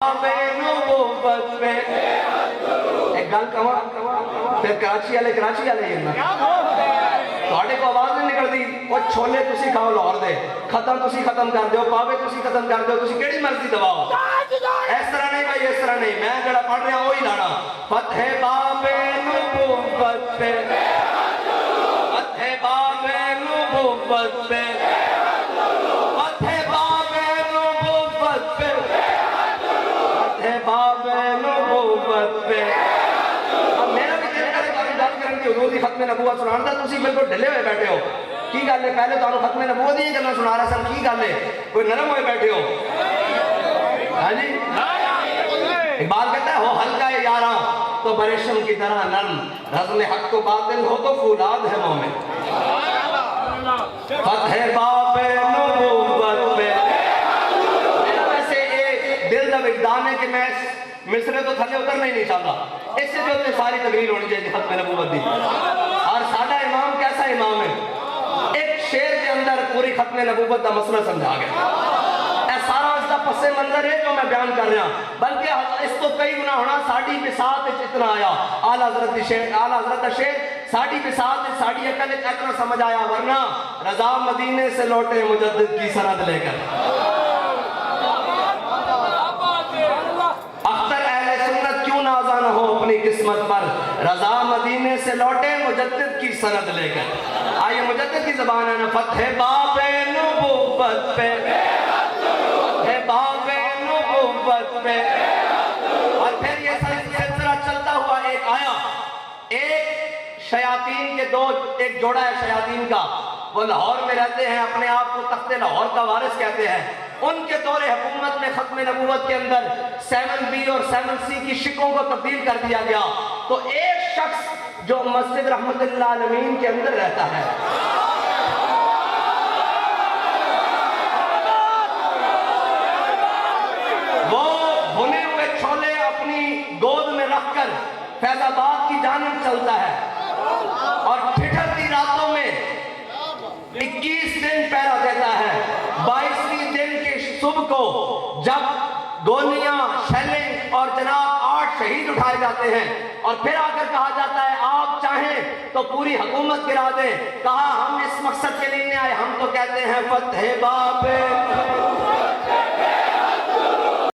نبوت پہ ایک گل کہاں پھر کراچی والے تھوڑے کو آواز نہیں نکلتی وہ چھولے تسی کھاؤ لاہور دے ختم تسی ختم کر دیو پاوے تسی ختم کر دیو تسی کیڑی مرضی دباؤ اس طرح نہیں بھائی اس طرح نہیں میں جڑا پڑھ رہا وہی لانا فتح باب نبوت پہ فتح باب نبوت پہ فتح باب نبوت پہ باب نبوت پہ میرا بھی دل کرے کہ بات کریں کہ حضور دی ختم نبوت سنان دا تسی بالکل ڈھلے ہوئے بیٹھے ہو کی گل ہے پہلے تو ختم نبوت ہی کرنا سنا رہا سن کی گل ہے کوئی نرم ہوئے بیٹھے ہو ہاں جی اقبال کہتا ہے ہو ہلکا یاراں تو بریشم کی طرح نرم رزم حق کو باطل ہو تو فولاد ہے مومن فتح باب نبوت پہ وجدان ہے کہ میں مصرے تو تھلے اترنا ہی نہیں چاہتا اس سے جو اتنے ساری تقریر ہونی چاہیے ختم نبوت دی اور سادہ امام کیسا امام ہے ایک شعر کے اندر پوری ختم نبوت کا مسئلہ سمجھا گیا اے سارا اس کا پس منظر ہے جو میں بیان کر رہا بلکہ اس تو کئی گنا ہونا ساڑی بساط اتنا آیا اعلیٰ حضرت شعر ساڑی بساط ساڑی عقل اتنا سمجھ آیا ورنہ رضا مدینے سے لوٹے مجدد کی سند لے کر نہ ہو اپنی قسمت پر رضا مدینے سے لوٹے مجدد کی سند لے کر آئیے مجدد کی زبان ہے نا فتح باب نبوت پہ فتح باب نبوت پہ اور پھر یہ سلسلہ چلتا ہوا ایک آیا ایک شیاطین کے دو ایک جوڑا ہے شیاطین کا وہ لاہور میں رہتے ہیں اپنے آپ کو تخت لاہور کا وارث کہتے ہیں ان کے دور حکومت میں ختم نبوت کے اندر 7B اور 7C کی شکوں کو تبدیل کر دیا گیا تو ایک شخص جو مسجد رحمت اللہ عالمین کے اندر رہتا ہے وہ بھنے ہوئے چھولے اپنی گود میں رکھ کر فیض آباد کی جانب چلتا ہے اور ٹھٹھرتی راتوں میں 21 دن پہرا دیتا ہے 22ویں دن کے صبح کو جب گولیاں شیلنگ اور جناب 8 شہید اٹھائے جاتے ہیں اور پھر آ کر کہا جاتا ہے آپ چاہیں تو پوری حکومت گرا دیں کہا ہم اس مقصد کے لیے آئے ہم تو کہتے ہیں فتح باب